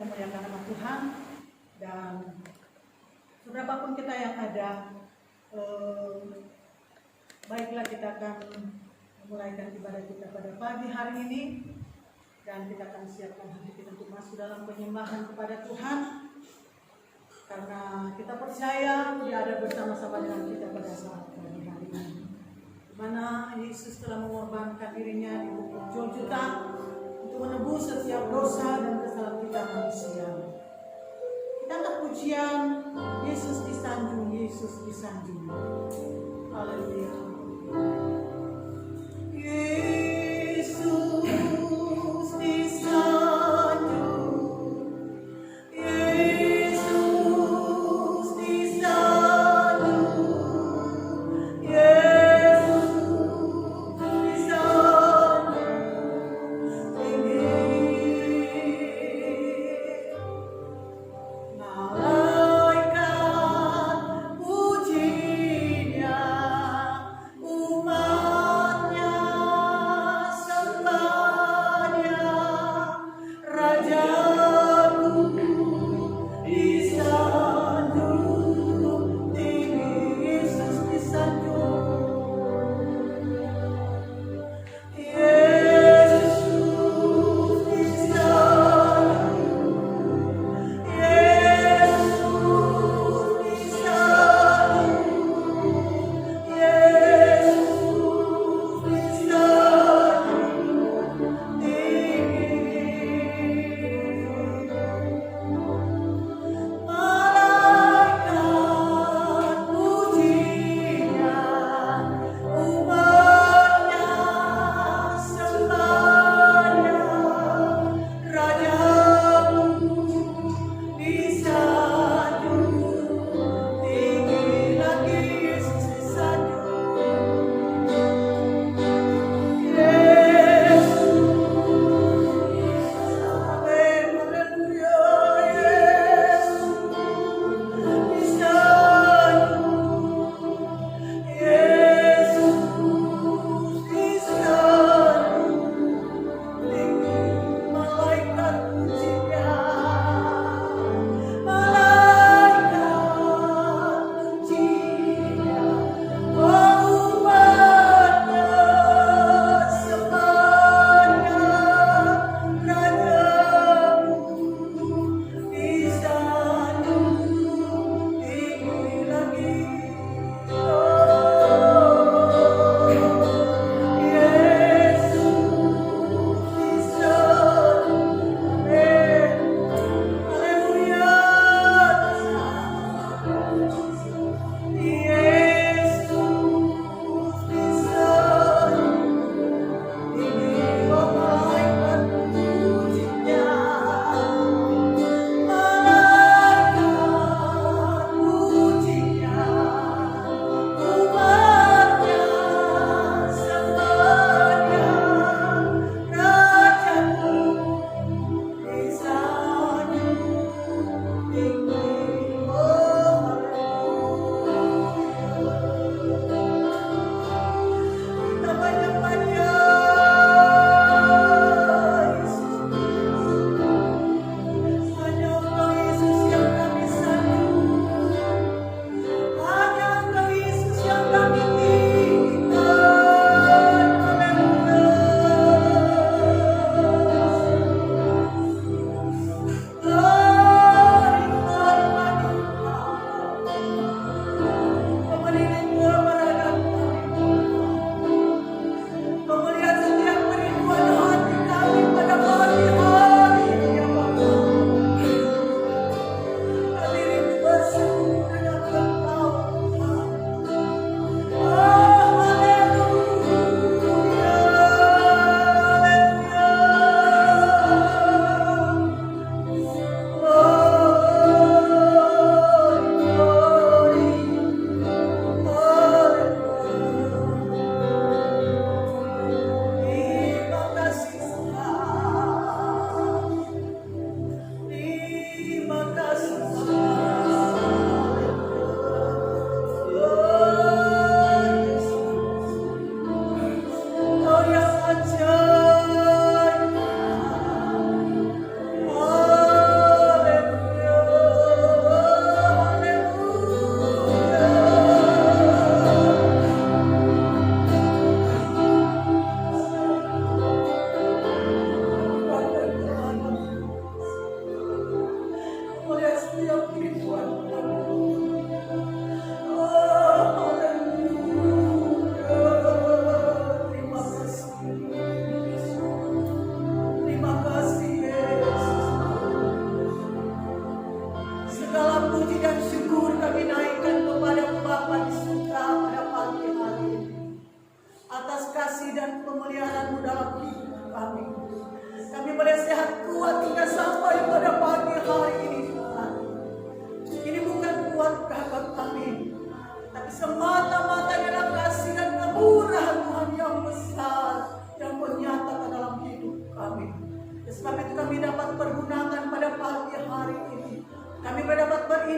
Memuliakan nama Tuhan. Dan berapapun kita yang ada, baiklah kita akan memulaikan ibadah kita pada pagi hari ini, dan kita akan siapkan hati kita untuk masuk dalam penyembahan kepada Tuhan, karena kita percaya Dia ada bersama-sama dengan kita pada saat pagi hari ini, di mana Yesus telah mengorbankan dirinya di bukit Golgota untuk menebus setiap dosa dan kesalahan kita manusia. Kita angkat pujian, Yesus disanjung, Yesus disanjung. Haleluya. Yesus disanjung, Yesus disanjung, Yesus disanjung. Malaikat pujinya, umat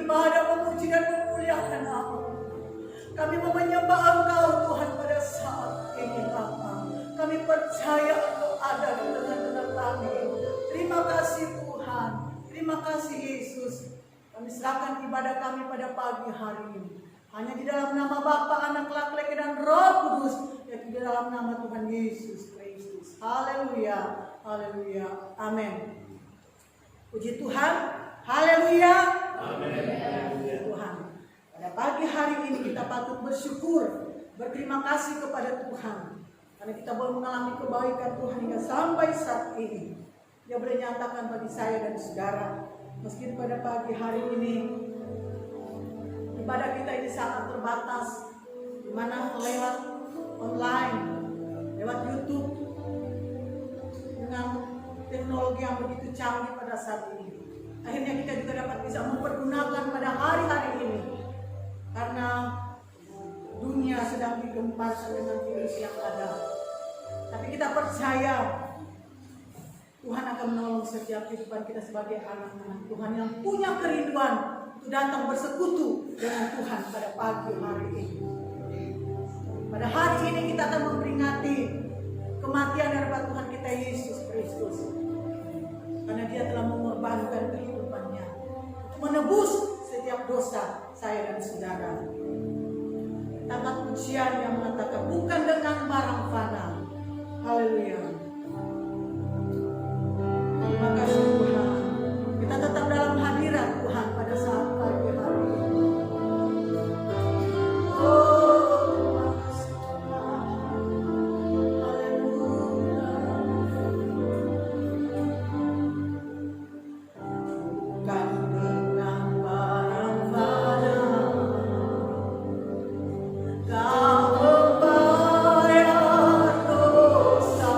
beribadah, memuji dan memuliakan nama. Kami mau menyembah Engkau Tuhan pada saat ini Bapa. Kami percaya Engkau ada di tengah-tengah kami. Terima kasih Tuhan. Terima kasih Yesus. Kami serahkan ibadah kami pada pagi hari ini. Hanya di dalam nama Bapa, Anak, Laki-laki dan Roh Kudus, yaitu di dalam nama Tuhan Yesus Kristus. Haleluya, haleluya, amin. Puji Tuhan, haleluya, amin. Puji Tuhan. Pada pagi hari ini kita patut bersyukur, berterima kasih kepada Tuhan, karena kita boleh mengalami kebaikan Tuhan hingga sampai saat ini. Dia boleh nyatakan bagi saya dan saudara, meski pada pagi hari ini ibadah kita ini sangat terbatas, di mana lewat online, lewat YouTube, dengan teknologi yang begitu canggih pada saat ini. Akhirnya kita juga dapat bisa mempergunakan pada hari-hari ini, karena dunia sedang digemparkan dengan virus yang ada. Tapi kita percaya Tuhan akan menolong setiap kehidupan kita sebagai anak-anak Tuhan yang punya kerinduan untuk datang bersekutu dengan Tuhan pada pagi hari ini. Pada hari ini kita akan memperingati kematian daripada Tuhan kita Yesus Kristus, karena Dia telah mengorbankan kehidupannya untuk menebus setiap dosa saya dan saudara. Tamat pujian yang mengatakan bukan dengan barang fana. Haleluya. Terima kasih Tuhan. Kita tetap dalam hadirat Tuhan pada saat pagi hari ini. Oh, terima kasih Tuhan. Haleluya. Bukan dengan barang fana Kau membayar dosa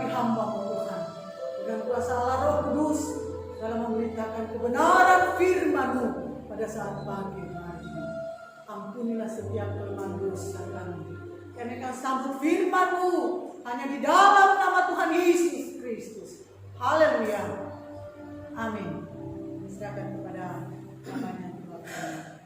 kami hamba-Mu Tuhan. Dengan kuasa Allah Roh Kudus dalam memberitakan kebenaran firman-Mu pada saat pagi hari ini. Ampunilah setiap kelemahan dosa kami. Kami akan sambut firman-Mu hanya di dalam nama Tuhan Yesus Kristus. Haleluya. Amin. Serahkan kepada namanya Tuhan.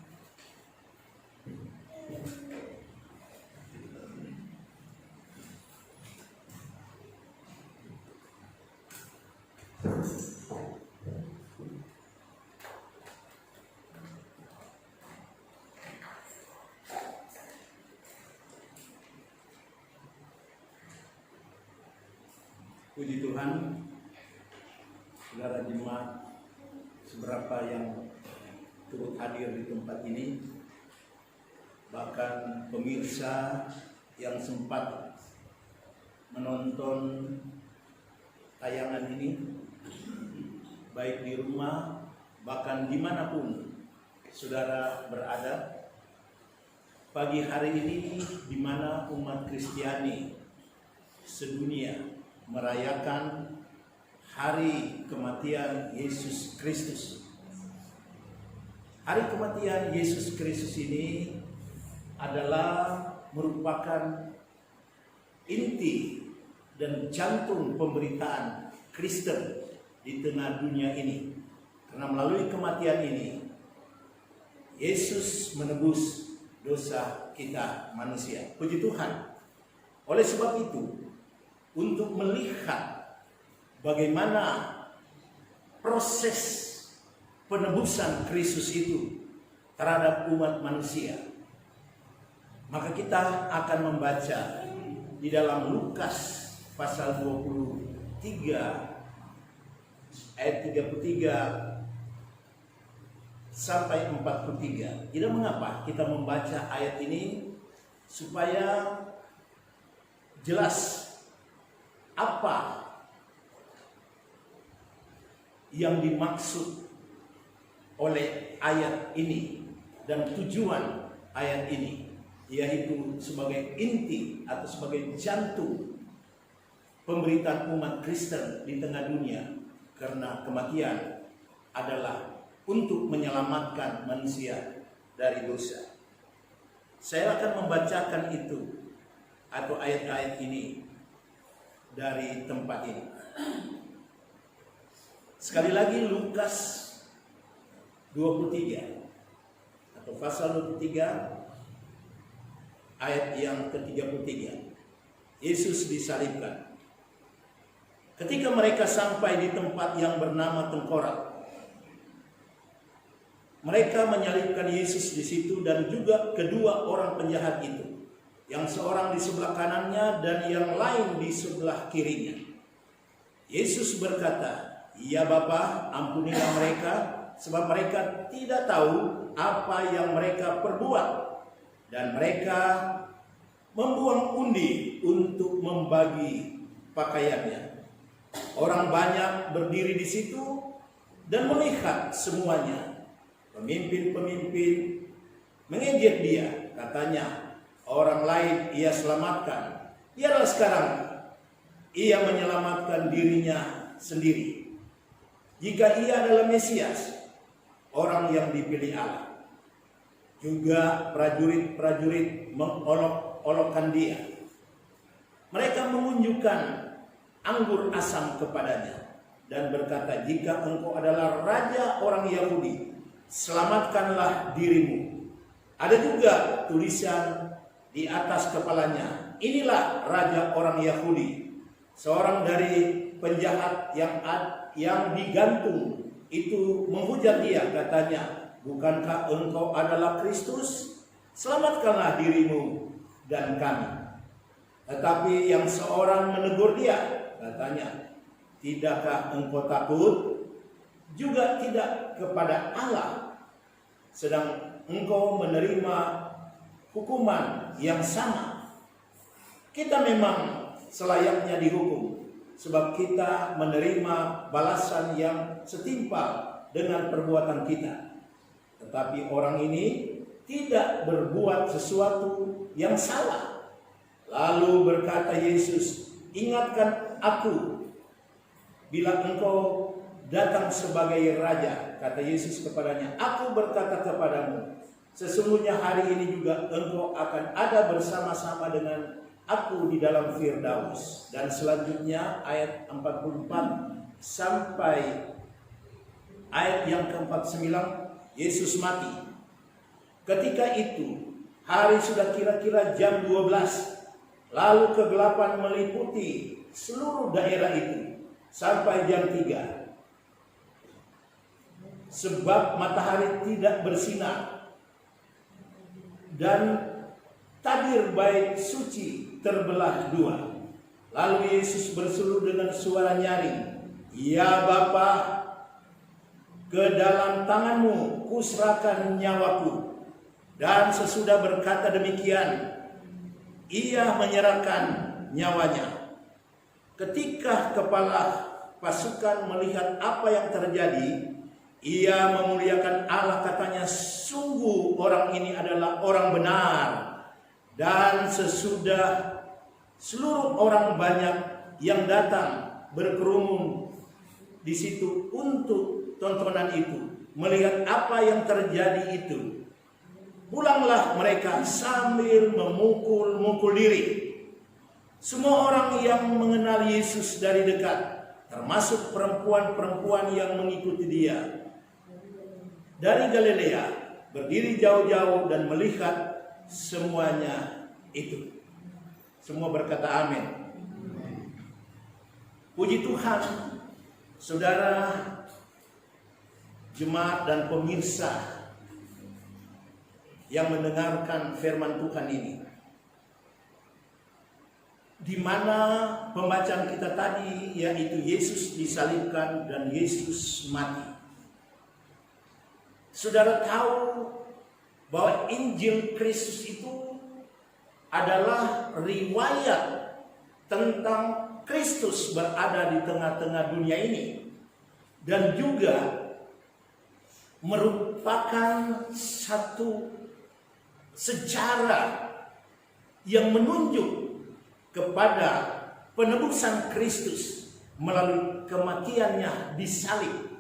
Puji Tuhan, saudara jemaat, seberapa yang turut hadir di tempat ini, bahkan pemirsa yang sempat menonton tayangan ini, baik di rumah, bahkan dimanapun saudara berada. Pagi hari ini, di mana umat Kristiani sedunia merayakan hari kematian Yesus Kristus. Hari kematian Yesus Kristus ini adalah merupakan inti dan jantung pemberitaan Kristen di tengah dunia ini. Karena melalui kematian ini, Yesus menebus dosa kita manusia. Puji Tuhan. Oleh sebab itu, untuk melihat bagaimana proses penebusan Kristus itu terhadap umat manusia, maka kita akan membaca di dalam Lukas pasal 23 ayat 33 sampai 43. Tidak mengapa kita membaca ayat ini, supaya jelas apa yang dimaksud oleh ayat ini dan tujuan ayat ini, yaitu sebagai inti atau sebagai jantung pemberitaan umat Kristen di tengah dunia. Karena kematian adalah untuk menyelamatkan manusia dari dosa. Saya akan membacakan itu atau ayat-ayat ini dari tempat ini. Sekali lagi, Lukas 23 atau pasal 23 ayat yang ke-33. Yesus disalibkan. Ketika mereka sampai di tempat yang bernama Tengkorak, mereka menyalibkan Yesus di situ dan juga kedua orang penjahat itu, yang seorang di sebelah kanannya dan yang lain di sebelah kirinya. Yesus berkata, "Ya Bapa, ampunilah mereka, sebab mereka tidak tahu apa yang mereka perbuat." Dan mereka membuang undi untuk membagi pakaiannya. Orang banyak berdiri di situ dan melihat semuanya. Pemimpin-pemimpin mengejek dia, katanya, "Orang lain ia selamatkan, biarlah sekarang ia menyelamatkan dirinya sendiri. Jika ia adalah Mesias, orang yang dipilih Allah." Juga prajurit-prajurit mengolok-olokkan dia. Mereka menunjukkan anggur asam kepadanya dan berkata, "Jika engkau adalah raja orang Yahudi, selamatkanlah dirimu." Ada juga tulisan di atas kepalanya, "Inilah raja orang Yahudi." Seorang dari penjahat yang digantung itu menghujat dia, katanya, "Bukankah engkau adalah Kristus? Selamatkanlah dirimu dan kami." Tetapi yang seorang menegur dia, katanya, "Tidakkah engkau takut juga tidak kepada Allah, sedang engkau menerima hukuman yang sama? Kita memang selayaknya dihukum, sebab kita menerima balasan yang setimpal dengan perbuatan kita. Tetapi orang ini tidak berbuat sesuatu yang salah." Lalu berkata Yesus, ingatkan aku bila engkau datang sebagai raja. Kata Yesus kepadanya, aku berkata kepadamu, sesungguhnya hari ini juga engkau akan ada bersama-sama dengan aku di dalam Firdaus. Dan selanjutnya ayat 44 sampai ayat yang ke-49, Yesus mati. Ketika itu hari sudah kira-kira jam 12, lalu kegelapan meliputi seluruh daerah itu sampai jam 3. Sebab matahari tidak bersinar dan tabir bait suci terbelah dua. Lalu Yesus berseru dengan suara nyaring, "Ya Bapa, ke dalam tanganmu kuserahkan nyawaku." Dan sesudah berkata demikian, ia menyerahkan nyawanya. Ketika kepala pasukan melihat apa yang terjadi, ia memuliakan Allah, katanya, sungguh orang ini adalah orang benar. Dan sesudah seluruh orang banyak yang datang berkerumun di situ untuk tontonan itu, melihat apa yang terjadi itu, pulanglah mereka sambil memukul-mukul diri. Semua orang yang mengenal Yesus dari dekat, termasuk perempuan-perempuan yang mengikuti dia dari Galilea, berdiri jauh-jauh dan melihat semuanya itu. Semua berkata amin. Puji Tuhan, saudara, jemaat dan pemirsa yang mendengarkan firman Tuhan ini, di mana pembacaan kita tadi yaitu Yesus disalibkan dan Yesus mati. Saudara tahu bahwa Injil Kristus itu adalah riwayat tentang Kristus berada di tengah-tengah dunia ini, dan juga merupakan satu sejarah yang menunjuk kepada penebusan Kristus melalui kematiannya di salib.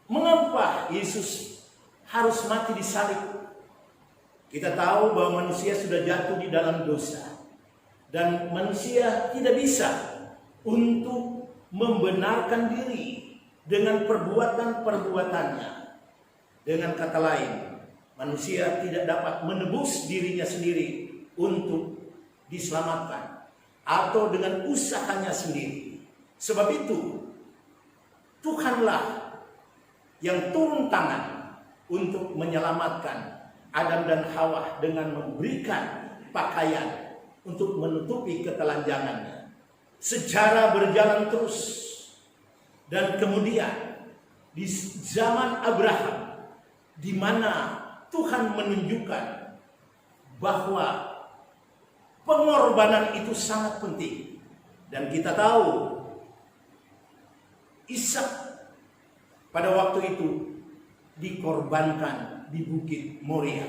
Mengapa Yesus harus mati di salib? Kita tahu bahwa manusia sudah jatuh di dalam dosa, dan manusia tidak bisa untuk membenarkan diri dengan perbuatan-perbuatannya. Dengan kata lain, manusia tidak dapat menebus dirinya sendiri untuk diselamatkan atau dengan usahanya sendiri. Sebab itu Tuhanlah yang turun tangan untuk menyelamatkan Adam dan Hawa dengan memberikan pakaian untuk menutupi ketelanjangannya. Sejarah berjalan terus, dan kemudian di zaman Abraham, di mana Tuhan menunjukkan bahwa pengorbanan itu sangat penting. Dan kita tahu Ishak pada waktu itu dikorbankan di Bukit Moria.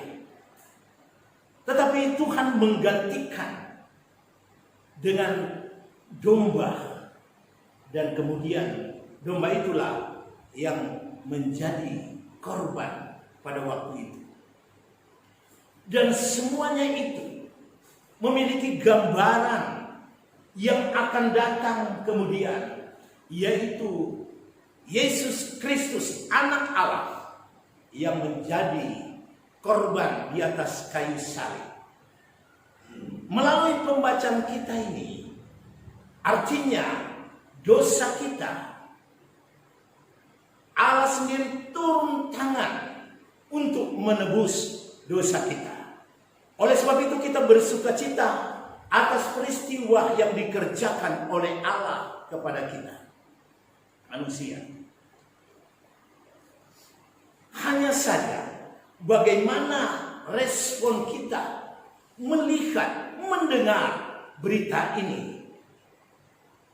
Tetapi Tuhan menggantikan dengan domba, dan kemudian domba itulah yang menjadi korban pada waktu itu. Dan semuanya itu memiliki gambaran yang akan datang kemudian, yaitu Yesus Kristus, anak Allah, yang menjadi korban di atas kayu salib. Melalui pembacaan kita ini, artinya dosa kita, Allah sendiri turun tangan untuk menebus dosa kita. Oleh sebab itu kita bersukacita atas peristiwa yang dikerjakan oleh Allah kepada kita, manusia. Hanya saja bagaimana respon kita melihat, mendengar berita ini.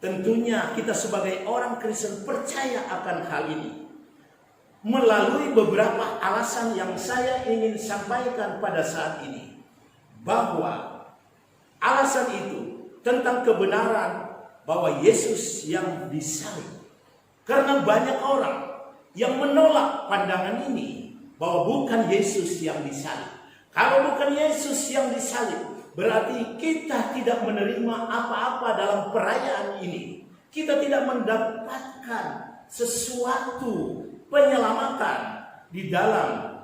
Tentunya kita sebagai orang Kristen percaya akan hal ini melalui beberapa alasan yang saya ingin sampaikan pada saat ini. Bahwa alasan itu tentang kebenaran bahwa Yesus yang disalib. Karena banyak orang yang menolak pandangan ini bahwa bukan Yesus yang disalib. Kalau bukan Yesus yang disalib, berarti kita tidak menerima apa-apa dalam perayaan ini. Kita tidak mendapatkan sesuatu penyelamatan di dalam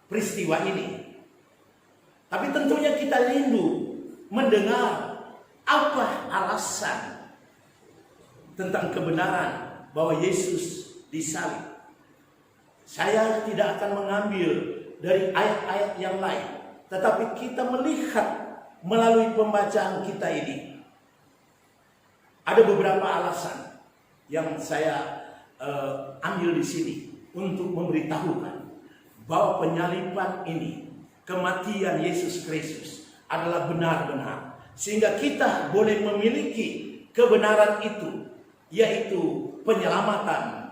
peristiwa ini. Tapi tentunya kita rindu mendengar apa alasan tentang kebenaran bahwa Yesus disalib. Saya tidak akan mengambil dari ayat-ayat yang lain, tetapi kita melihat melalui pembacaan kita ini ada beberapa alasan yang saya ambil di sini untuk memberitahukan bahwa penyaliban ini, kematian Yesus Kristus adalah benar-benar, sehingga kita boleh memiliki kebenaran itu, yaitu penyelamatan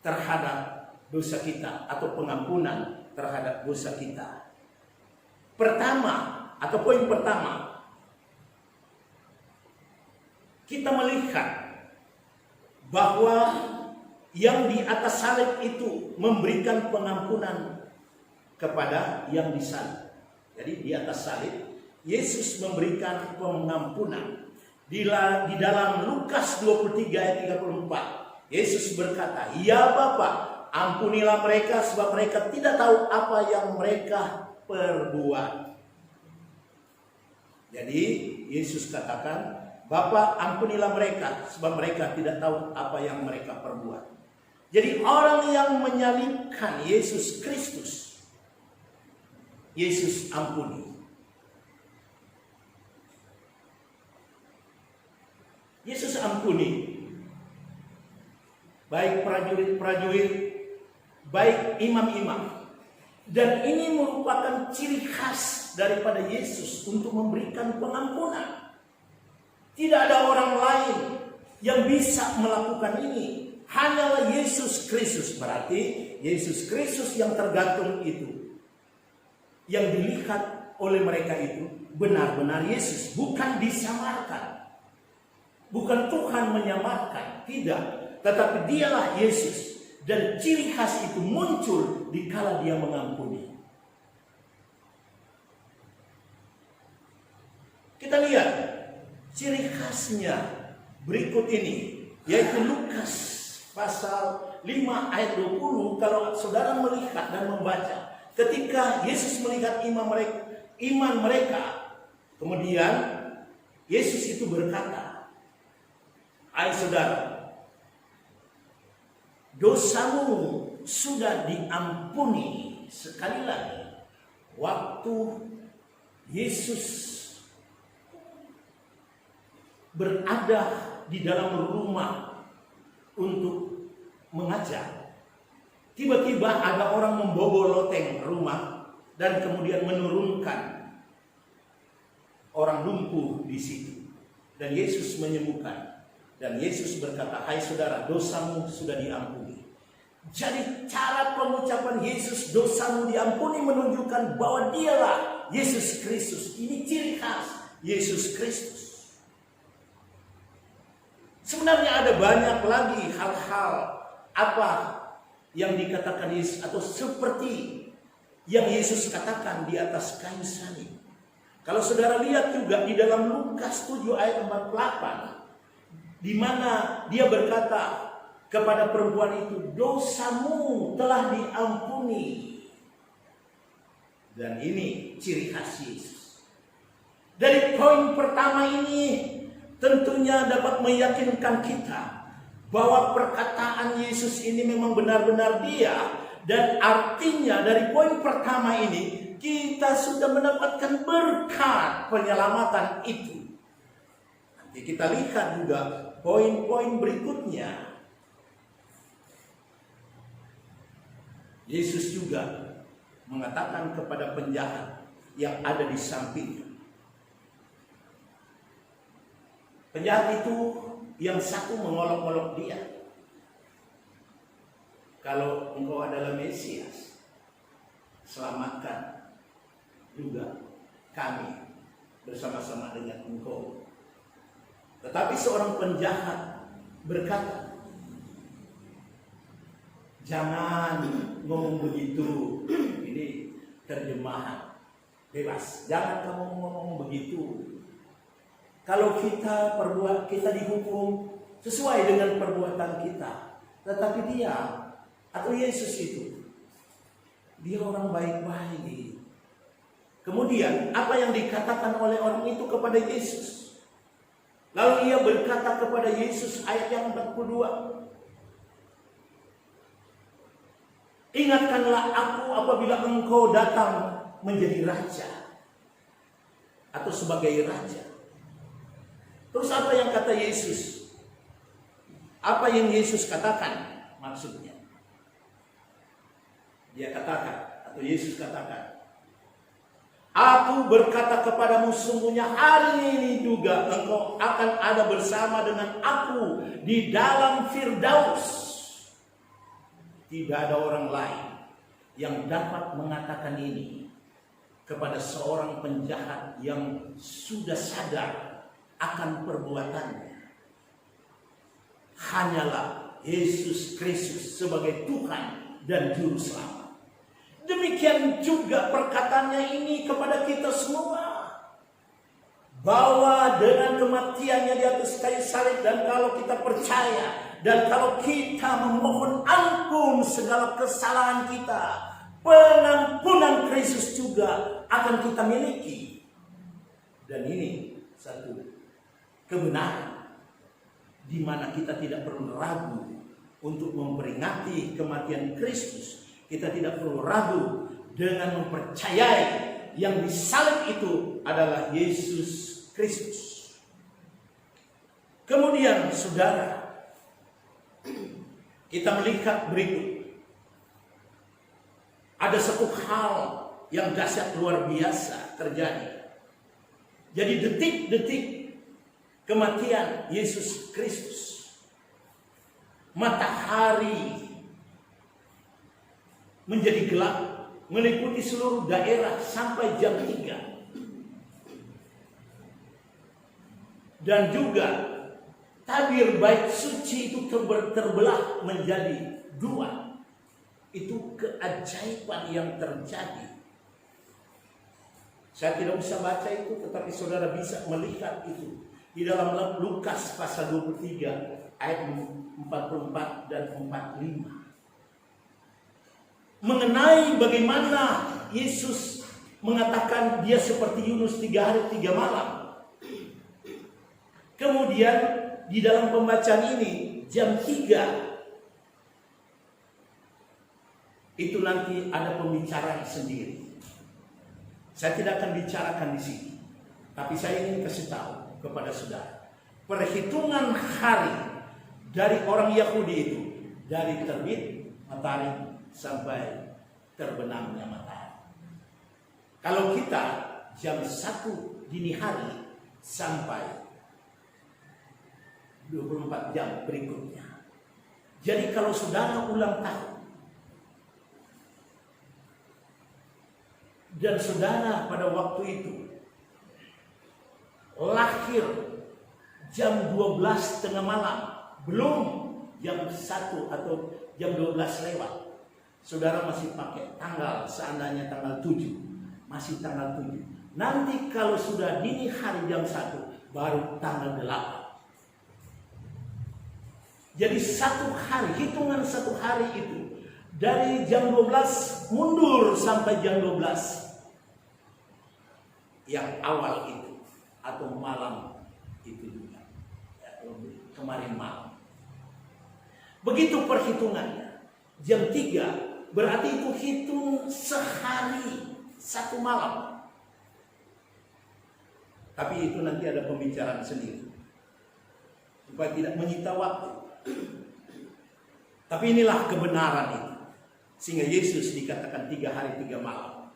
terhadap dosa kita atau pengampunan terhadap dosa kita. Pertama, atau poin pertama, kita melihat bahwa yang di atas salib itu memberikan pengampunan kepada yang disalib. Jadi di atas salib Yesus memberikan pengampunan. Di dalam Lukas 23 ayat 34, Yesus berkata, "Ya Bapa, ampunilah mereka sebab mereka tidak tahu apa yang mereka perbuat." Jadi Yesus katakan, "Bapa, ampunilah mereka sebab mereka tidak tahu apa yang mereka perbuat." Jadi orang yang menyalibkan Yesus Kristus, Yesus ampuni. Yesus ampuni. Baik prajurit-prajurit, baik imam-imam. Dan ini merupakan ciri khas daripada Yesus untuk memberikan pengampunan. Tidak ada orang lain yang bisa melakukan ini. Hanyalah Yesus Kristus. Berarti Yesus Kristus yang tergantung itu, yang dilihat oleh mereka itu benar-benar Yesus, bukan disamarkan. Bukan Tuhan menyamarkan, tidak. Tetapi dialah Yesus. Dan ciri khas itu muncul dikala dia mengampuni. Kita lihat ciri khasnya berikut ini, yaitu Lukas pasal 5 ayat 20. Kalau saudara melihat dan membaca, ketika Yesus melihat iman mereka, kemudian Yesus itu berkata, "Hai saudara, dosamu sudah diampuni." Sekali lagi, waktu Yesus berada di dalam rumah untuk mengajar, tiba-tiba ada orang membobol loteng rumah dan kemudian menurunkan orang lumpuh di situ, dan Yesus menyembuhkan. Dan Yesus berkata, "Hai saudara, dosamu sudah diampuni." Jadi cara pengucapan Yesus dosamu diampuni menunjukkan bahwa dialah Yesus Kristus. Ini ciri khas Yesus Kristus. Sebenarnya ada banyak lagi hal-hal apa yang dikatakan Yesus, atau seperti yang Yesus katakan di atas kayu salib. Kalau saudara lihat juga di dalam Lukas 7 ayat 48, di mana dia berkata kepada perempuan itu, "Dosamu telah diampuni." Dan ini ciri khas Yesus. Dari poin pertama ini tentunya dapat meyakinkan kita bahwa perkataan Yesus ini memang benar-benar dia. Dan artinya dari poin pertama ini kita sudah mendapatkan berkat penyelamatan itu. Nanti kita lihat juga poin-poin berikutnya. Yesus juga mengatakan kepada penjahat yang ada di sampingnya. Penjahat itu yang satu mengolok-olok dia, "Kalau engkau adalah Mesias, selamatkan juga kami bersama-sama dengan engkau." Tetapi seorang penjahat berkata, jangan ngomong begitu. Ini terjemahan bebas. Jangan kamu ngomong begitu. Kalau kita dihukum sesuai dengan perbuatan kita. Tetapi dia atau Yesus itu, dia orang baik-baik. Kemudian apa yang dikatakan oleh orang itu kepada Yesus? Lalu ia berkata kepada Yesus, ayat yang 42, ingatkanlah aku apabila engkau datang menjadi raja atau sebagai raja. Terus apa yang kata Yesus? Apa yang Yesus katakan maksudnya? Dia katakan, atau Yesus katakan, aku berkata kepadamu, sungguhnya hari ini juga engkau akan ada bersama dengan aku di dalam Firdaus. Tidak ada orang lain yang dapat mengatakan ini kepada seorang penjahat yang sudah sadar akan perbuatannya. Hanyalah Yesus Kristus sebagai Tuhan dan Juru Selamat. Demikian juga perkataannya ini kepada kita semua, bahwa dengan kematiannya di atas kayu salib, dan kalau kita percaya, dan kalau kita memohon ampun segala kesalahan kita, pengampunan Kristus juga akan kita miliki. Dan ini satu kebenaran di mana kita tidak perlu ragu untuk memperingati kematian Kristus. Kita tidak perlu ragu dengan mempercayai yang disalib itu adalah Yesus Kristus. Kemudian saudara, kita melihat berikut. Ada satu hal yang dahsyat luar biasa terjadi. Jadi detik-detik kematian Yesus Kristus, matahari menjadi gelap, meliputi seluruh daerah sampai jam 3. Dan juga tabir bait suci itu terbelah menjadi 2. Itu keajaiban yang terjadi. Saya tidak bisa baca itu, tetapi saudara bisa melihat itu di dalam Lukas pasal 23 ayat 44 dan 45. Mengenai bagaimana Yesus mengatakan dia seperti Yunus 3 hari 3 malam. Kemudian di dalam pembacaan ini jam 3 itu nanti ada pembicaraan sendiri. Saya tidak akan bicarakan di sini, tapi saya ingin kasih tahu kepada saudara, perhitungan hari dari orang Yahudi itu dari terbit matahari sampai terbenamnya matahari. Kalau kita jam 1 dini hari sampai 24 jam berikutnya. Jadi kalau saudara ulang tahun dan saudara pada waktu itu lahir jam 12 tengah malam, belum jam 1 atau jam 12 lewat, saudara masih pakai tanggal, seandainya tanggal 7, masih tanggal 7. Nanti kalau sudah dini hari jam 1, baru tanggal 8. Jadi satu hari, hitungan satu hari itu dari jam 12 mundur sampai jam 12 yang awal itu, atau malam itu juga, ya, kemarin malam. Begitu perhitungannya. Jam 3 berarti itu hitung sehari, satu malam. Tapi itu nanti ada pembicaraan sendiri, supaya tidak menyita waktu. Tapi inilah kebenaran itu, sehingga Yesus dikatakan 3 hari 3 malam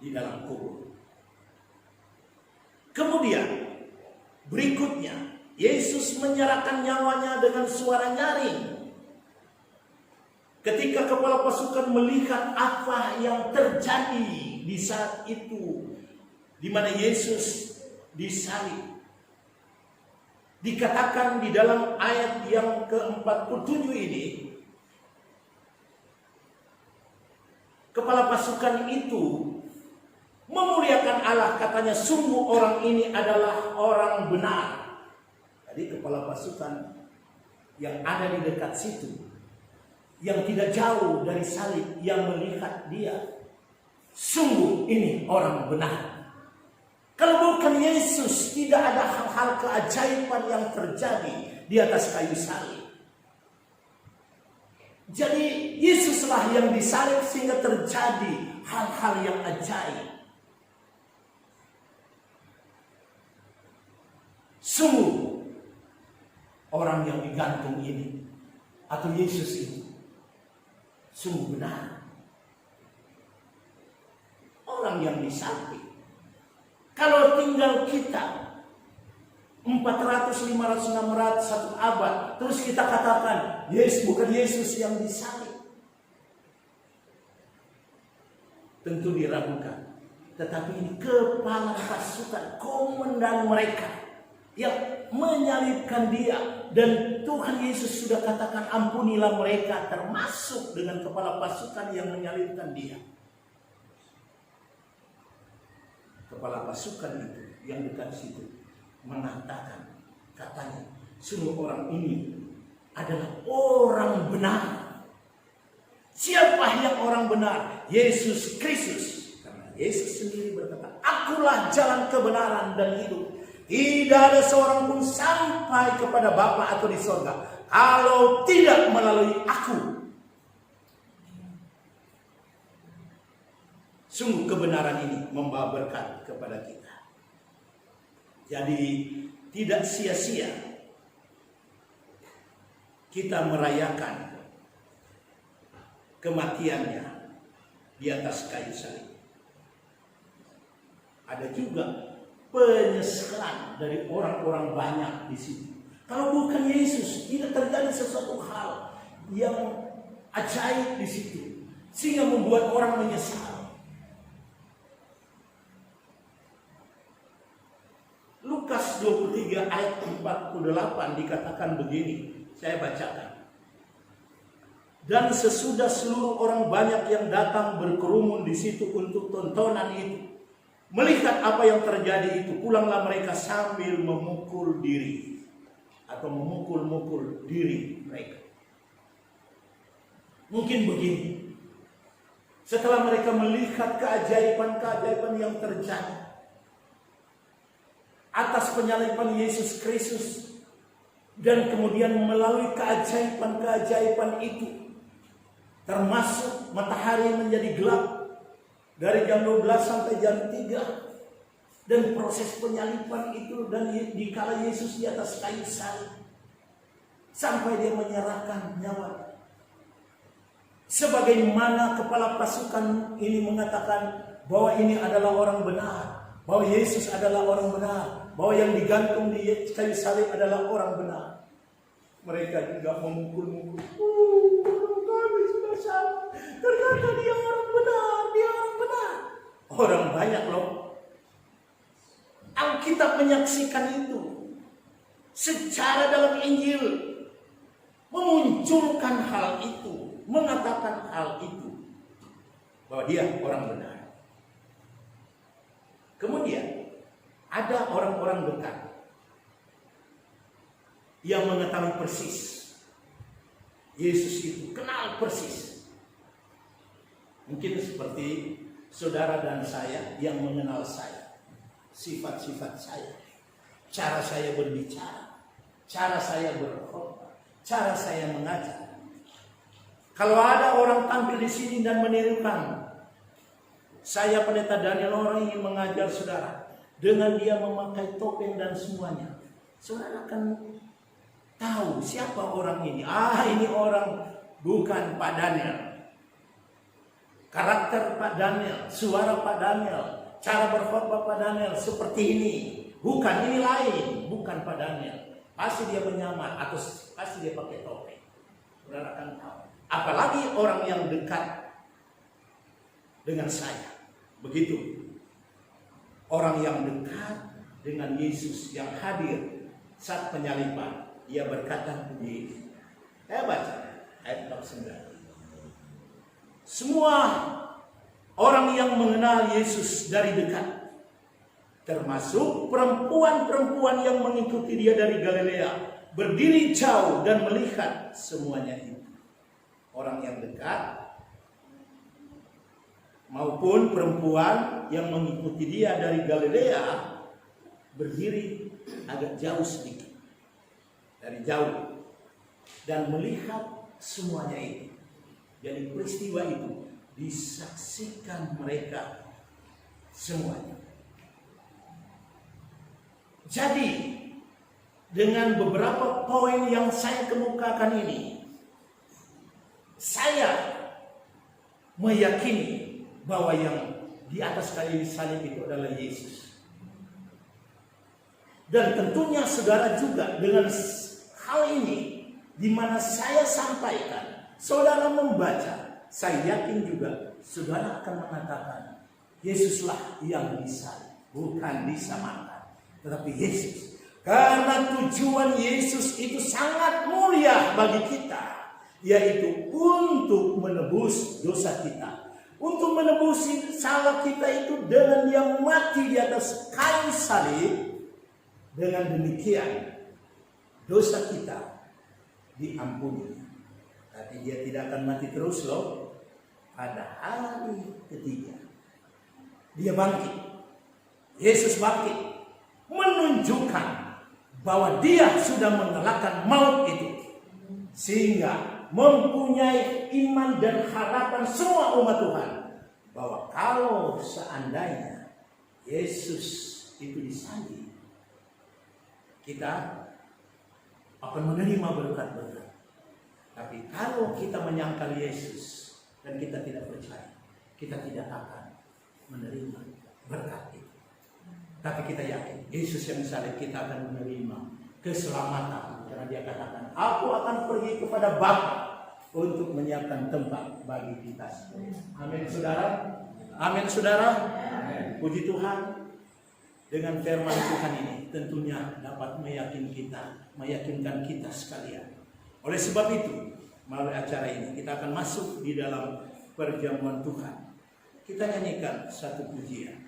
di dalam kubur. Kemudian berikutnya Yesus menyerahkan nyawanya dengan suara nyaring. Ketika kepala pasukan melihat apa yang terjadi di saat itu, di mana Yesus disalib, Dikatakan di dalam ayat yang ke-47 ini, kepala pasukan itu memuliakan Allah, katanya sungguh orang ini adalah orang benar. Jadi kepala pasukan yang ada di dekat situ, yang tidak jauh dari salib, yang melihat dia, sungguh ini orang benar. Kalau bukan Yesus, tidak ada hal-hal keajaiban yang terjadi di atas kayu salib. Jadi Yesuslah yang disalib sehingga terjadi hal-hal yang ajaib. Sungguh orang yang digantung ini atau Yesus itu sungguh benar. Orang yang disalib. Kalau tinggal kita 400, 500, 600, 1 abad, terus kita katakan, Yesus bukan Yesus yang disalib, tentu diragukan. Tetapi ini kepala pasukan, komandan mereka yang menyalibkan dia, dan Tuhan Yesus sudah katakan ampunilah mereka, termasuk dengan kepala pasukan yang menyalibkan dia. Kepala pasukan itu yang dekat situ mengatakan, katanya sungguh orang ini adalah orang benar. Siapa yang orang benar? Yesus Kristus. Karena Yesus sendiri berkata, akulah jalan kebenaran dan hidup. Tidak ada seorang pun sampai kepada Bapa atau di sorga kalau tidak melalui aku. Sungguh kebenaran ini membawa berkat kepada kita. Jadi tidak sia-sia kita merayakan kematiannya di atas kayu salib. Ada juga penyesalan dari orang-orang banyak di situ. Kalau bukan Yesus, tidak terjadi sesuatu hal yang ajaib di situ sehingga membuat orang menyesal. Lukas 23 ayat 48 dikatakan begini, saya bacakan. Dan sesudah seluruh orang banyak yang datang berkerumun di situ untuk tontonan itu, melihat apa yang terjadi itu, pulanglah mereka sambil memukul diri atau memukul-mukul diri mereka. Mungkin begini, setelah mereka melihat keajaiban-keajaiban yang terjadi atas penyaliban Yesus Kristus, dan kemudian melalui keajaiban-keajaiban itu, termasuk matahari menjadi gelap dari jam 12 sampai jam 3, dan proses penyaliban itu, dan dikala Yesus di atas kayu salib sampai dia menyerahkan nyawa. Sebagaimana kepala pasukan ini mengatakan bahwa ini adalah orang benar, bahwa Yesus adalah orang benar, bahwa yang digantung di kayu salib adalah orang benar. Mereka juga memukul-mukul. Kami sudah salah. Ternyata dia orang benar, dia orang benar. Orang banyak loh. Alkitab menyaksikan itu. Secara dalam Injil memunculkan hal itu, mengatakan hal itu, bahwa dia orang benar. Kemudian ada orang-orang dekat yang mengetahui persis Yesus itu, kenal persis. Mungkin seperti saudara dan saya yang mengenal saya, sifat-sifat saya, cara saya berbicara, cara saya berkhotbah, cara saya mengajar. Kalau ada orang tampil di sini dan menirukan, saya Pendeta Daniel, orang ingin mengajar saudara, dengan dia memakai topeng dan semuanya, saudara akan tahu siapa orang ini. Ini orang bukan Pak Daniel. Karakter Pak Daniel, suara Pak Daniel, cara berkhotbah Pak Daniel seperti ini. Bukan, ini lain, bukan Pak Daniel. Pasti dia menyamar atau pasti dia pakai topeng. Saudara akan tahu. Apalagi orang yang dekat dengan saya. Begitu. Orang yang dekat dengan Yesus yang hadir saat penyaliban. Ia berkata begini. Saya baca ayat 49. Semua orang yang mengenal Yesus dari dekat, termasuk perempuan-perempuan yang mengikuti dia dari Galilea, berdiri jauh dan melihat semuanya itu. Orang yang dekat maupun perempuan yang mengikuti dia dari Galilea berdiri agak jauh sedikit, dari jauh, dan melihat semuanya itu. Jadi peristiwa itu disaksikan mereka semuanya. Jadi dengan beberapa poin yang saya kemukakan ini, saya meyakini bahwa yang di atas kayu salib itu adalah Yesus. Dan tentunya saudara juga dengan hal ini di mana saya sampaikan, saudara membaca, saya yakin juga saudara akan mengatakan Yesuslah yang disalib, bukan disamakan, tetapi Yesus. Karena tujuan Yesus itu sangat mulia bagi kita, yaitu untuk menebus dosa kita, untuk menebus salah kita itu dengan Dia mati di atas kayu salib. Dengan demikian dosa kita diampuni. Tapi Dia tidak akan mati terus loh. Pada hari ketiga Dia bangkit. Yesus bangkit, menunjukkan bahwa Dia sudah mengalahkan maut itu, sehingga mempunyai iman dan harapan semua umat Tuhan bahwa kalau seandainya Yesus itu disalib, kita akan menerima berkat-berkat. Tapi kalau kita menyangkal Yesus dan kita tidak percaya, kita tidak akan menerima berkat itu. Tapi kita yakin Yesus yang disalib, kita akan menerima keselamatan. Karena Dia katakan, aku akan pergi kepada Bapa untuk menyiapkan tempat bagi kita. Amin saudara. Amin saudara. Puji Tuhan. Dengan firman Tuhan ini tentunya dapat meyakinkan kita sekalian. Oleh sebab itu, melalui acara ini kita akan masuk di dalam perjamuan Tuhan. Kita nyanyikan satu pujian.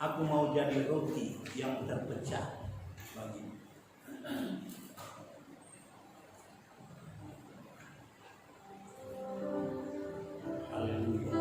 Aku mau jadi roti yang terpecah bagimu. Haleluya.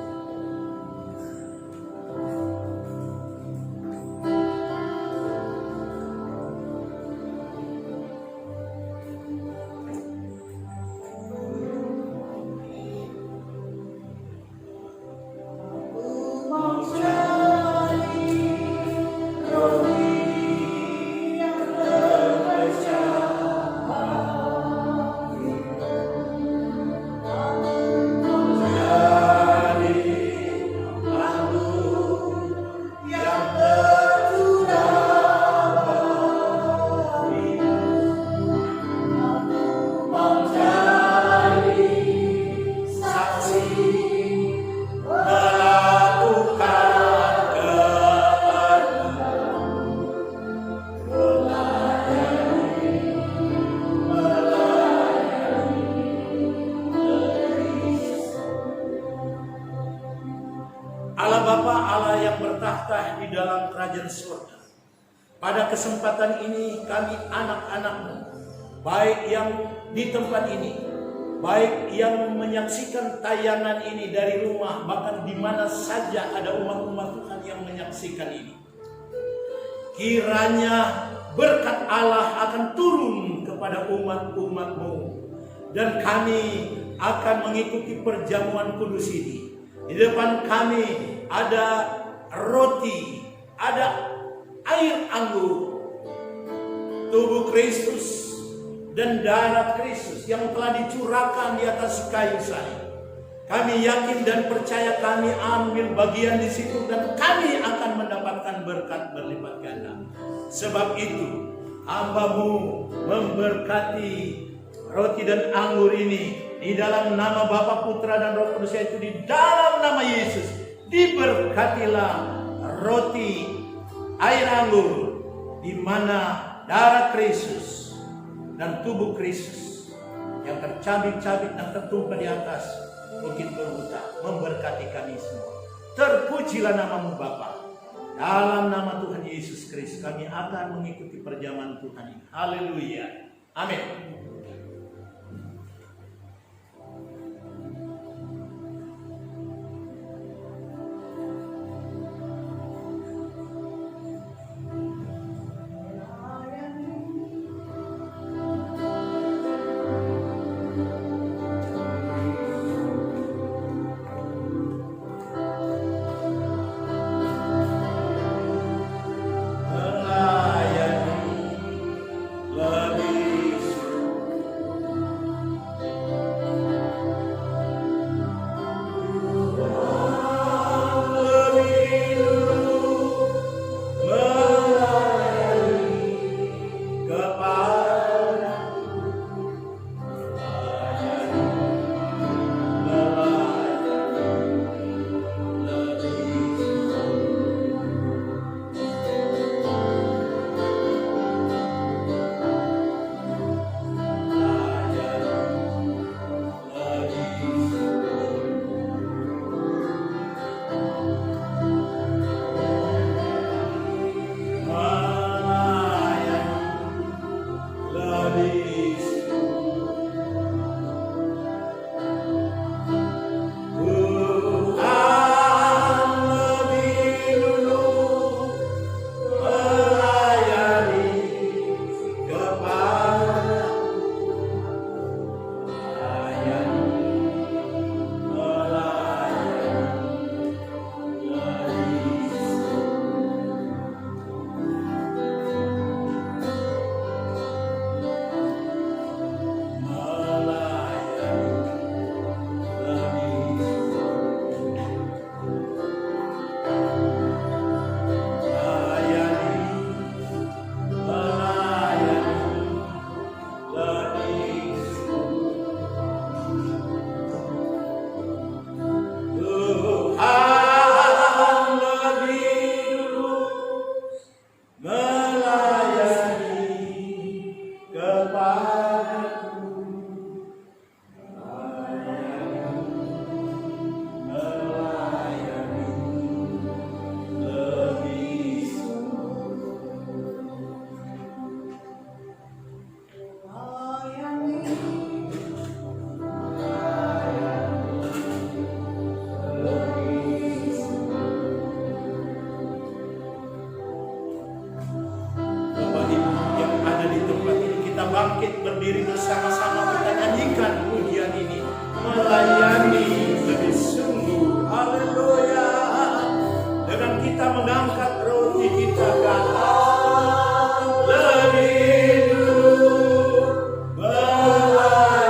Allah Bapa, Allah yang bertahta di dalam kerajaan surga. Pada kesempatan ini kami anak-anak-Mu, baik yang di tempat ini, baik yang menyaksikan tayangan ini dari rumah, bahkan di mana saja ada umat-umat Tuhan yang menyaksikan ini. Kiranya berkat Allah akan turun kepada umat-umat-Mu, dan kami akan mengikuti perjamuan kudus ini. Di depan kami ada roti, ada air anggur, tubuh Kristus dan darah Kristus yang telah dicurahkan di atas kayu salib. Kami yakin dan percaya kami ambil bagian di situ dan kami akan mendapatkan berkat berlipat ganda. Sebab itu hamba-Mu memberkati roti dan anggur ini di dalam nama Bapa, Putra dan Roh Kudus, yaitu di dalam nama Yesus. Diberkatilah roti air anggur, di mana darah Kristus dan tubuh Kristus yang tercabik-cabik dan tertumpah di atas bukit Golgota memberkati kami semua. Terpujilah namamu Bapa. Dalam nama Tuhan Yesus Kristus kami akan mengikuti perjamuan Tuhan ini. Haleluya. Amin. Bangkit berdiri bersama-sama, kita nyanyikan pujian ini. Melayani lebih sungguh, haleluya. Dengan kita mengangkat roti kita ke atas, lebih dulu melayani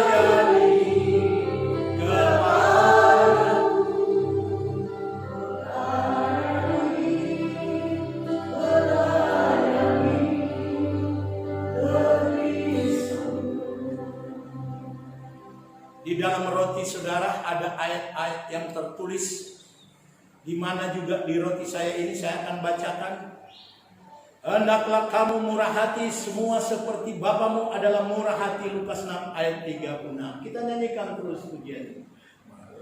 kepadamu. Di dalam roti saudara ada ayat-ayat yang tertulis, di mana juga di roti saya ini saya akan bacakan. Hendaklah kamu murah hati semua seperti Bapamu adalah murah hati. Lukas 6 ayat 36. Kita nyanyikan terus pujian.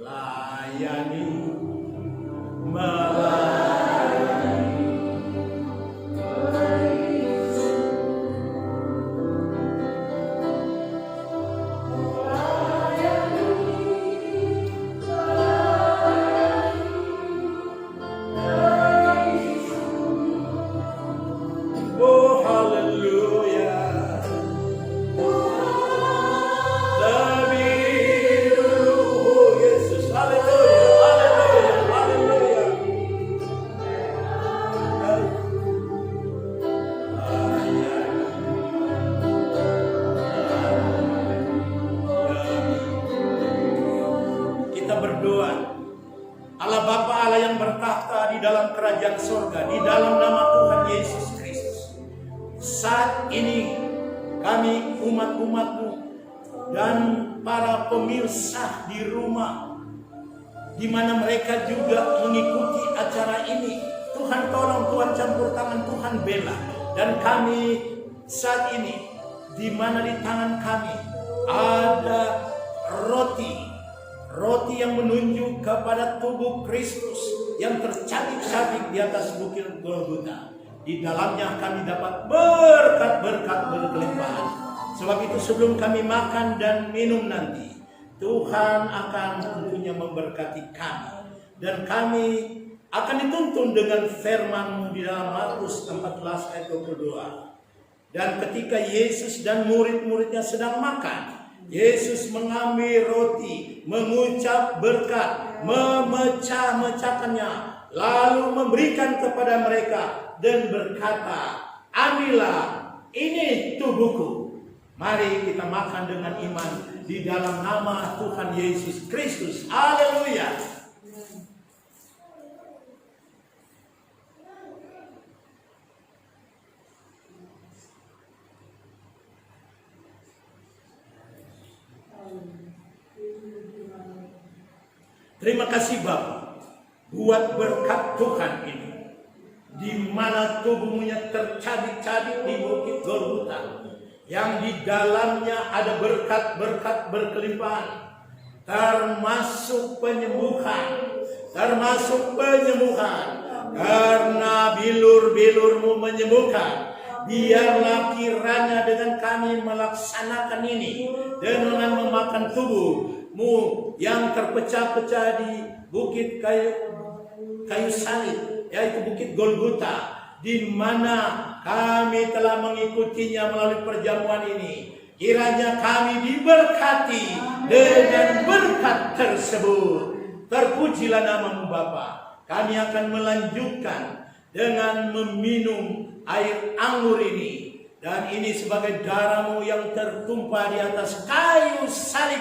Melayani, melayani. Allah Bapa, Allah yang bertakhta di dalam kerajaan surga, di dalam nama Tuhan Yesus Kristus. Saat ini kami umat-umat-Mu dan para pemirsa di rumah, di mana mereka juga mengikuti acara ini, Tuhan tolong, Tuhan campur tangan, Tuhan bela. Dan kami saat ini, di mana di tangan kami ada roti yang menunjuk kepada tubuh Kristus yang tercabik-cabik di atas bukit Golgota. Di dalamnya kami dapat berkat-berkat berkelimpahan. Sebab itu sebelum kami makan dan minum nanti, Tuhan akan tentunya memberkati kami. Dan kami akan dituntun dengan firman-Mu di dalam Markus 14 ayat 22. Dan ketika Yesus dan murid-muridnya sedang makan, Yesus mengambil roti, mengucap berkat, memecah-mecahkannya, lalu memberikan kepada mereka dan berkata, ambillah, ini tubuhku. Mari kita makan dengan iman di dalam nama Tuhan Yesus Kristus. Haleluya. Terima kasih Bapa buat berkat Tuhan ini, di mana tubuhnya tercabik-cabik di bukit Golgota, yang di dalamnya ada berkat-berkat berkelimpahan, termasuk penyembuhan, karena bilur-bilur-Mu menyembuhkan. Biarlah kiranya dengan kami melaksanakan ini, dengan memakan tubuh-Mu yang terpecah-pecah di bukit kayu salib, yaitu bukit Golgota, di mana kami telah mengikutinya melalui perjamuan ini. Kiranya kami diberkati dengan berkat tersebut. Terpujilah nama-Mu Bapa. Kami akan melanjutkan dengan meminum air anggur ini, dan ini sebagai darah-Mu yang tertumpah di atas kayu salib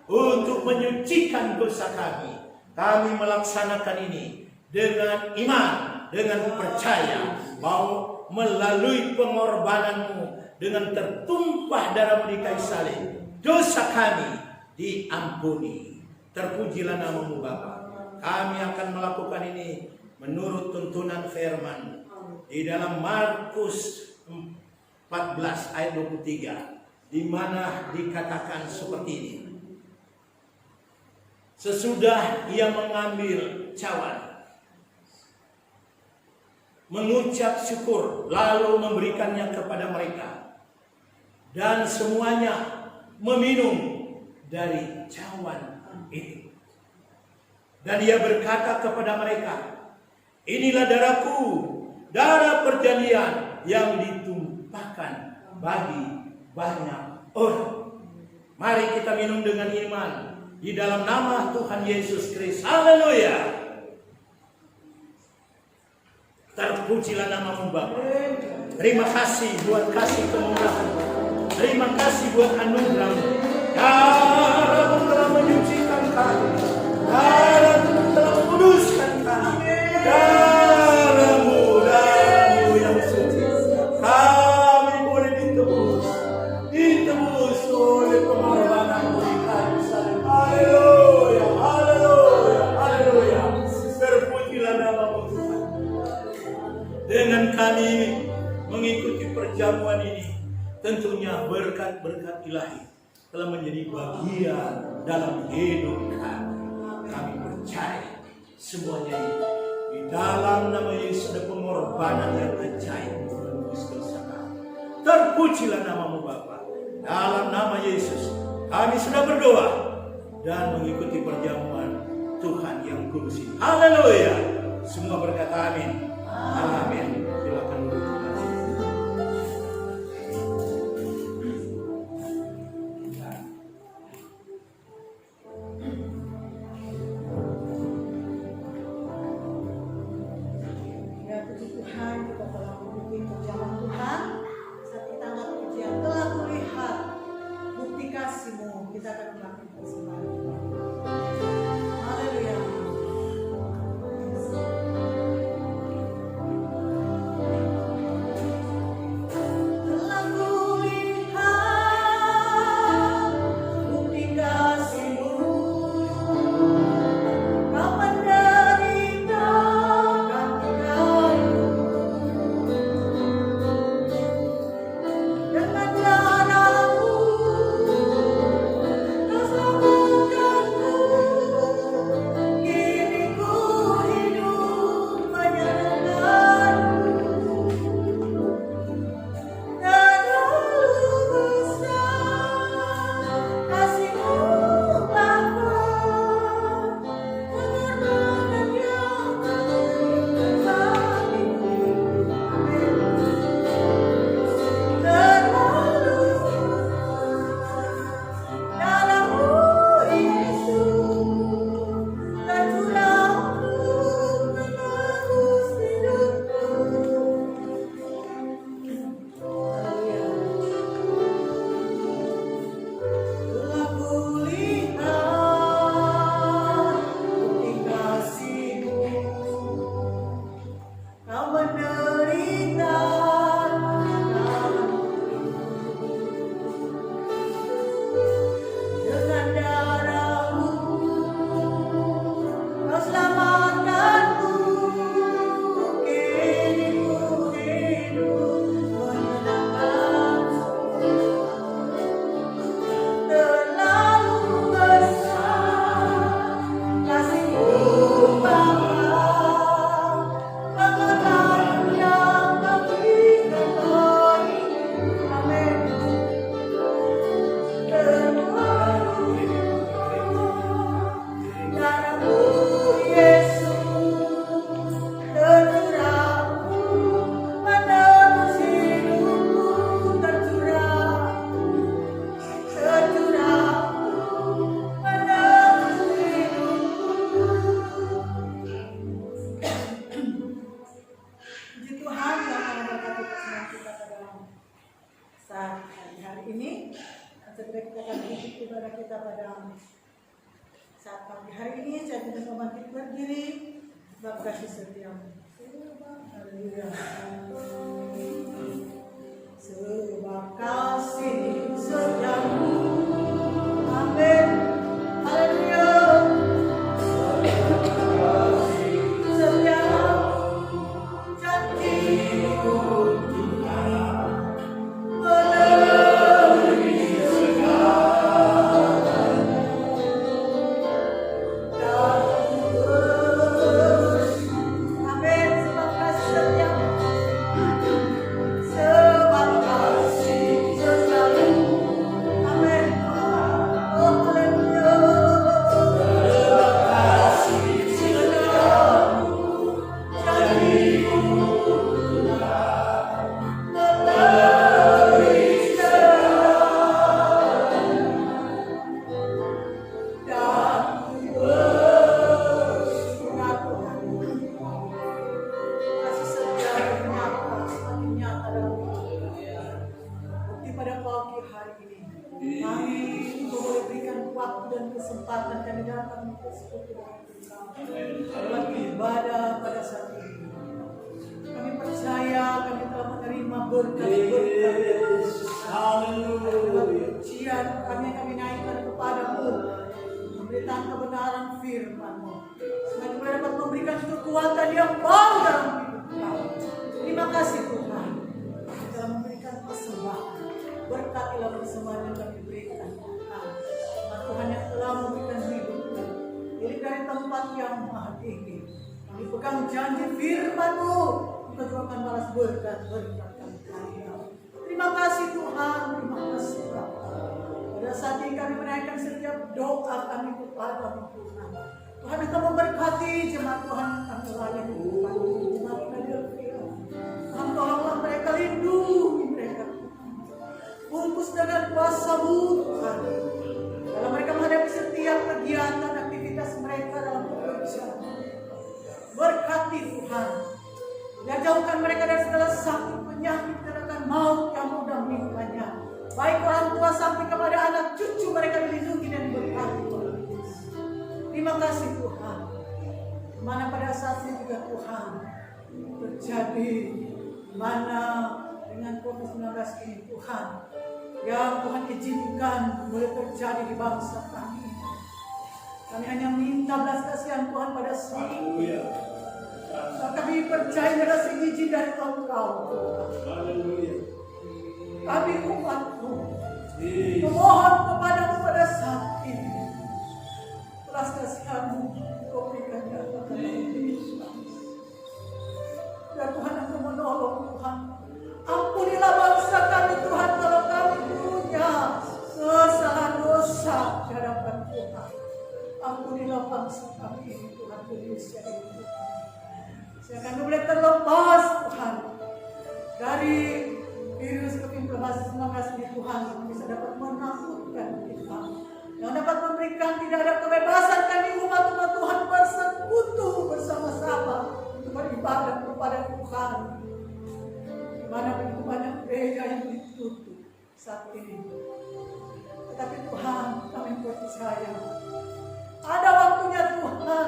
untuk menyucikan dosa kami. Kami melaksanakan ini dengan iman, dengan percaya, mau melalui pengorbanan-Mu dengan tertumpah darah di kayu salib, dosa kami diampuni. Terpujilah nama-Mu Bapa. Kami akan melakukan ini menurut tuntunan firman di dalam Markus 14 ayat 23, di mana dikatakan seperti ini. Sesudah Ia mengambil cawan, mengucap syukur, lalu memberikannya kepada mereka, dan semuanya meminum dari cawan itu. Dan Ia berkata kepada mereka, inilah darah-Ku, darah perjanjian yang ditumpahkan bagi banyak orang. Mari kita minum dengan iman di dalam nama Tuhan Yesus Kristus. Haleluya. Terpujilah nama-Mu Bapa. Terima kasih buat kasih kemurahan. Terima kasih buat anugerah-Mu. Darah-Mu telah menyucikan kami. Darah-Mu telah menguduskan kami. Darah-Mu yang suci. Kami boleh ditebus oleh pengorbanan-Mu di kayu salib. Haleluya, haleluya, haleluya. Terpujilah nama-Mu Tuhan. Dengan kami mengikuti perjamuan ini, tentunya berkat-berkat ilahi telah menjadi bagian dalam hidup kami. Kami percaya semuanya itu di dalam nama Yesus ada pengorbanan yang ajaib menembus dosa kami. Terpujilah nama-Mu Bapa. Dalam nama Yesus kami sudah berdoa dan mengikuti perjamuan Tuhan yang kudus ini. Haleluya. Semua berkata amin. Amin. Silakan duduk. Ya puji Tuhan, kita telah mengikuti perjamuan Tuhan. Saat kita angkat pujian, telah kulihat bukti kasih-Mu, kita akan melakukan sembahyang. Haleluya. pada saat pagi hari ini. Saya tidak mau bangkit berdiri. Sebab kasih setiamu. Haleluya. Sebab kasih setiamu. Amin. Haleluya. Ibadah pada saat ini. Kami percaya kami telah menerima berkat-berkat. Haleluya. Pujian kami naikkan kepadamu, memberikan kebenaran firman-Mu. Supaya kami dapat memberikan kekuatan yang baru dalam hidup kami. Terima kasih Tuhan. Kami telah memberikan persembahan. Berkatilah persembahan yang kami berikan Tuhan. Tuhan yang telah memberikan hidup kami. Jadi dari tempat yang maha tinggi, kami pegang janji firman-Mu, Engkau juga akan balas berkat-berkat kami. Terima kasih Tuhan, terima kasih Bapa. Pada saat ini kami menaikkan setiap doa kami kepada-Mu Tuhan. Tuhan Engkau memberkati jemaat Tuhan yang kami layani Tuhan. Jemaat Philadelphia. Tuhan tolonglah mereka, lindungi mereka. Bungkus dengan kuasa-Mu Tuhan. Dalam mereka menghadapi setiap kegiatan aktivitas mereka dalam pekerjaan. Berkati Tuhan. Ya jauhkan mereka dari segala sakit, penyakit, kecelakaan maut yang mudah menimpanya. Baik orang tua sampai kepada anak cucu mereka dilindungi dan diberkati Tuhan. Terima kasih Tuhan. Mana pada saat ini juga Tuhan terjadi mana dengan COVID-19 ini Tuhan. Yang Tuhan izinkan boleh terjadi di bangsa kami. Kami hanya minta belas kasihan Tuhan pada saat ini. Kami percaya adalah izin dari Engkau Tuhan. Kami umat-Mu memohon kepadamu pada saat ini. Belas kasihan-Mu Kau berikan kepada kami. Dan Tuhan Engkau menolong Tuhan. Ampunilah bangsa kami Tuhan kalau kami punya kesalahan dosa di hadapan Tuhan. Ampunilah bangsa kami ini Tuhan, Indonesia ini Tuhan. Sehingga kami boleh terlepas Tuhan dari virus COVID-19 ini Tuhan, yang bisa dapat menakutkan kita, yang dapat memberikan tidak ada kebebasan kami umat-umat Tuhan bersekutu bersama-sama untuk beribadah kepada Tuhan. Mana begitu banyak gereja yang ditutup saat ini. Tetapi Tuhan, kami percaya ada waktunya Tuhan,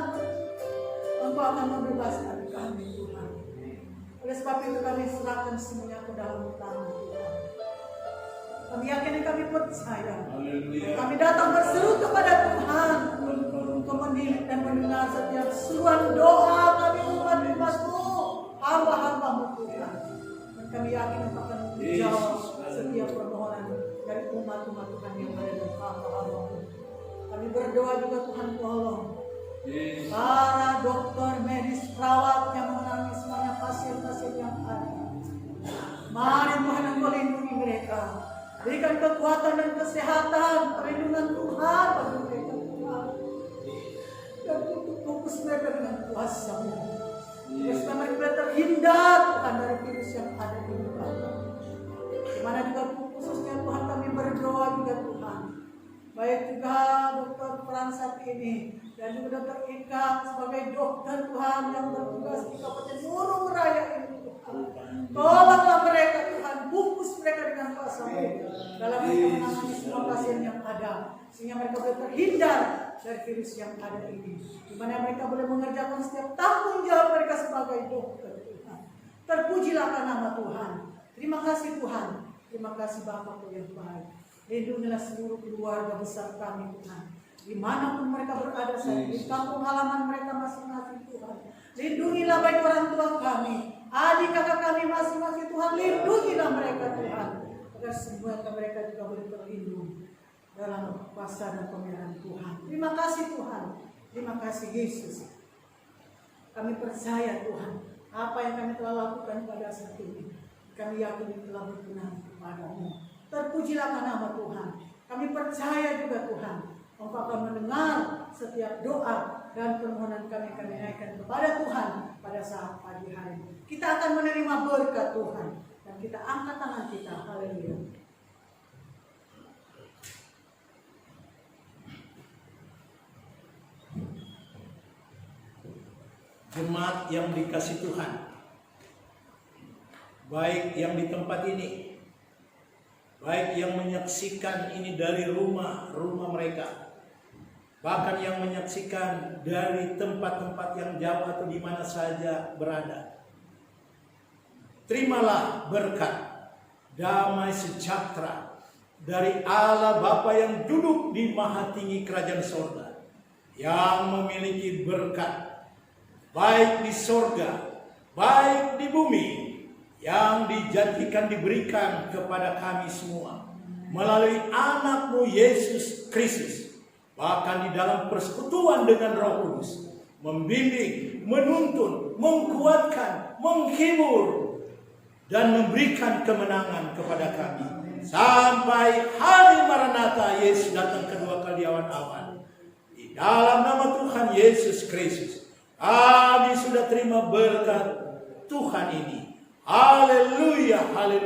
Engkau akan membebaskan kami Tuhan. Oleh sebab itu kami serahkan semuanya ke dalam tangan Tuhan. Kami yakin dan kami percaya. Kami datang berseru kepada Tuhan untuk menilik dan mendengar setiap seruan doa kami umat-umat-Mu, hamba-hamba-Mu Tuhan. Dan kami yakin Engkau akan menjawab setiap permohonan dari umat-umat Tuhan yang ada dan hamba-hamba-Mu. Kami berdoa juga Tuhan tolong para dokter, medis, perawat yang menangani semuanya pasien-pasien yang ada. Mari Tuhan Engkau lindungi mereka. Berikan kekuatan dan kesehatan, perlindungan Tuhan bagi mereka Tuhan. Dan tutup fokus mereka dengan kuasa-Mu. Supaya mereka terhindar Tuhan dari virus yang ada di mereka. Dimana juga khususnya Tuhan kami berdoa juga Tuhan. Baik juga dokter Frans saat ini dan juga dokter Ika sebagai dokter Tuhan yang bertugas di Kabupaten Murung Raya ini Tuhan. Tolonglah mereka Tuhan, bungkus mereka dengan kuasa-Mu dalam menangani semua pasien yang ada ada, sehingga mereka boleh terhindar dari virus yang ada ini, di mana mereka boleh mengerjakan setiap tanggung jawab mereka sebagai dokter Tuhan. Terpujilah nama Tuhan. Terima kasih Tuhan. Terima kasih Bapa yang baik. Lindungilah seluruh keluarga besar kami Tuhan, dimanapun mereka berada saat ini, di kampung halaman mereka masing-masing Tuhan. Lindungilah baik orang tua kami, adik kakak kami masing-masing Tuhan. Lindungilah mereka Tuhan, agar semua mereka juga boleh terlindung dalam kuasa dan pemeliharaan Tuhan. Terima kasih Tuhan. Terima kasih Yesus. Kami percaya Tuhan, apa yang kami telah lakukan pada saat ini, kami yakin telah berkenan kepadamu. Terpujilah nama Tuhan. Kami percaya juga Tuhan, Engkau akan mendengar setiap doa dan permohonan kami naikkan kepada Tuhan pada saat pagi hari. Kita akan menerima berkat Tuhan dan kita angkat tangan kita. Haleluya. Jemaat yang dikasih Tuhan, baik yang di tempat ini, baik yang menyaksikan ini dari rumah-rumah mereka, bahkan yang menyaksikan dari tempat-tempat yang jauh atau di mana saja berada. Terimalah berkat, damai sejahtera dari Allah Bapa yang duduk di maha tinggi kerajaan sorga, yang memiliki berkat baik di sorga, baik di bumi, yang dijanjikan diberikan kepada kami semua melalui anakmu Yesus Kristus, bahkan di dalam persekutuan dengan Roh Kudus, membimbing, menuntun, menguatkan, menghibur, dan memberikan kemenangan kepada kami sampai hari Maranatha Yesus datang kedua kali awan-awan. Di dalam nama Tuhan Yesus Kristus, kami sudah terima berkat Tuhan ini. Haleluya, haleluya.